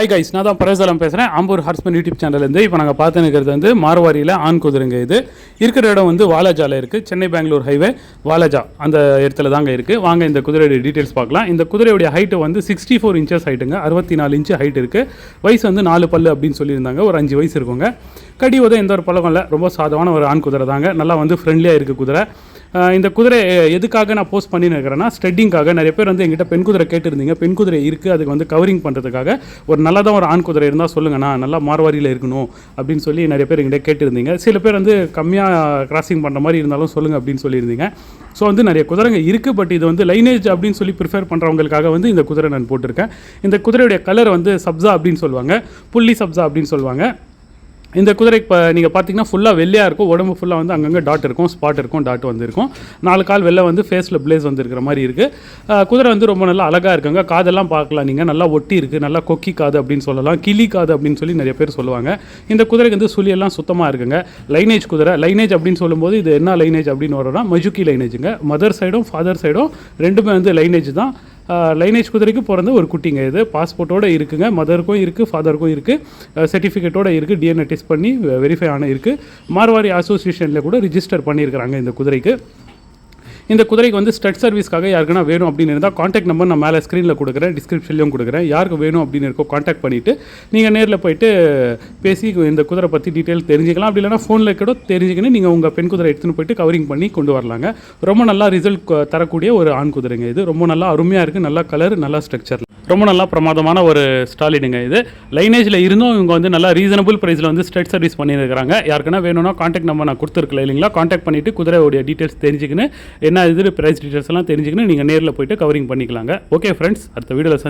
Hi guys, நான் தான் பரேசலம் பேசுகிறேன். ஆம்பூர் ஹார்ஸ்மேன் யூடியூப் சேனல்லேருந்து. இப்போ நாங்கள் பார்த்து நிற்கிறது வந்து மார்வாரியில் ஆண் குதிரைங்க. இது இருக்கிற இடம் வந்து வாலாஜாவில் இருக்குது. சென்னை பெங்களூர் ஹைவே வாலாஜா அந்த இடத்துல தாங்க இருக்குது. வாங்க இந்த குதிரையுடைய டீட்டெயில்ஸ் பார்க்கலாம். இந்த குதிரையுடைய ஹைட்டு வந்து 64 இன்ச்சஸ் ஹைட்டுங்க. 64 இன்ச்சு ஹைட் இருக்குது. வயசு வந்து 4 பல்லு அப்படின்னு சொல்லியிருந்தாங்க. ஒரு 5 வயசு இருக்குங்க. கடி உதவி எந்த ஒரு பழக்கம் இல்லை. ரொம்ப சாதமான ஒரு ஆண் குதிரை தாங்க. நல்லா வந்து ஃப்ரெண்ட்லியாக இருக்குது குதிரை. இந்த குதிரை எதுக்காக நான் போஸ்ட் பண்ணி இருக்கிறேன்னா, ஸ்டெட்டிங்காக. நிறைய பேர் வந்து எங்கிட்ட பெண் குதிரை கேட்டிருந்தீங்க. பெண் குதிரை இருக்குது, அதுக்கு வந்து கவரிங் பண்ணுறதுக்காக ஒரு நல்லதாக ஒரு ஆண் குதிரை இருந்தால் சொல்லுங்கண்ணா, நல்லா மார்வாரியில் இருக்கணும் அப்படின்னு சொல்லி நிறைய பேர் எங்கிட்ட கேட்டிருந்தீங்க. சில பேர் வந்து கம்மியாக கிராசிங் பண்ணுற மாதிரி இருந்தாலும் சொல்லுங்கள் அப்படின்னு சொல்லியிருந்தீங்க. ஸோ வந்து நிறைய குதிரைங்க இருக்குது. பட் இது வந்து லைனேஜ் அப்படின்னு சொல்லி ப்ரிஃபர் பண்ணுறவங்களுக்காக வந்து இந்த குதிரை நான் போட்டிருக்கேன். இந்த குதிரையுடைய கலர் வந்து சப்ஸா அப்படின்னு சொல்லுவாங்க, புள்ளி சப்ஸா அப்படின்னு சொல்லுவாங்க. இந்த குதிரை இப்போ நீங்கள் பார்த்தீங்கன்னா ஃபுல்லாக வெள்ளையாக இருக்கும். உடம்பு ஃபுல்லாக வந்து அங்கங்கே டாட் இருக்கும், ஸ்பாட் இருக்கும், டாட் வந்து இருக்கும். 4 கால் வெளில வந்து ஃபேஸில் பிளேஸ் வந்துருக்கிற மாதிரி இருக்குது. குதிரை வந்து ரொம்ப நல்லா அழகாக இருக்குங்க. காதெல்லாம் பார்க்கலாம் நீங்கள், நல்லா ஒட்டி இருக்குது, நல்லா கொக்கி காது அப்படின்னு சொல்லலாம், கிளி காது அப்படின்னு சொல்லி நிறைய பேர் சொல்லுவாங்க. இந்த குதிரைக்கு வந்து சுழியெல்லாம் சுத்தமாக இருக்குங்க. லைனேஜ் குதிரை. லைனேஜ் அப்படின்னு சொல்லும்போது இது என்ன லைனேஜ் அப்படின்னு வரோன்னா மஜுக்கி லைனேஜுங்க. மதர் சைடும் ஃபாதர் சைடும் ரெண்டுமே வந்து லைனேஜ் தான். லைனேஜ் குதிரைக்கு பிறந்த ஒரு குட்டிங்க. இது பாஸ்போர்ட்டோடு இருக்குங்க. மதருக்கும் இருக்குது, ஃபாதருக்கும் இருக்குது, சர்டிஃபிகேட்டோடு இருக்குது, டிஎன்ஏ டெஸ்ட் பண்ணி வெரிஃபை ஆன இருக்குது. மார்வாரி அசோசியேஷனில் கூட ரிஜிஸ்டர் பண்ணியிருக்கிறாங்க இந்த குதிரைக்கு. இந்த குதிரைக்கு வந்து ஸ்டட் சர்வீஸ்க்காக யாருக்குன்னா வேணும் அப்படின்னு இருந்தால் காண்டாக்ட் நம்பர் நான் மேலே ஸ்க்ரீனில் கொடுக்குறேன், டிஸ்கிரிப்ஷன்லையும் கொடுக்குறேன். யாருக்கு வேணும் அப்படின்னு இருக்கோ காண்டாக்ட் பண்ணிவிட்டு நீங்கள் நேரில் போய்ட்டு பேசி இந்த குதிரை பற்றி டீட்டெயில் தெரிஞ்சுக்கலாம். அப்படி இல்லைனா ஃபோனில் கூட தெரிஞ்சுக்கின்னு நீங்கள் உங்கள் பெண் குதிரை எடுத்துன்னு போய்ட்டு கவரிங் பண்ணி கொண்டு வரலாங்க. ரொம்ப நல்லா ரிசல்ட் தரக்கூடிய ஒரு ஆண் குதிரைங்க. இது ரொம்ப நல்லா அருமையாக இருக்குது. நல்லா கலர், நல்லா ஸ்ட்ரக்சர், ரொம்ப நல்லா பிரமாதமான ஒரு ஸ்டாலிடுங்க. இது லைனேஜில் இருந்தும் இவங்க வந்து நல்லா ரீசனபிள் ப்ரைஸில் வந்து ஸ்டட் சர்வீஸ் பண்ணியிருக்கிறாங்க. யாருக்குன்னா வேணும்னா காண்டாக்ட் நம்பர் நான் கொடுத்துருக்கல இல்லைங்களா, காண்டாக்ட் பண்ணிவிட்டு குதிரையோடைய டீட்டெயில்ஸ் தெரிஞ்சுக்கின்னு என்ன இது ப்ரைஸ் டீட்டெயில்ஸ் எல்லாம் தெரிஞ்சுக்கின்னு நீங்கள் நேரில் போய்ட்டு கவரிங் பண்ணிக்கலாங்க. ஓகே ஃப்ரெண்ட்ஸ், அடுத்த வீடியோவில்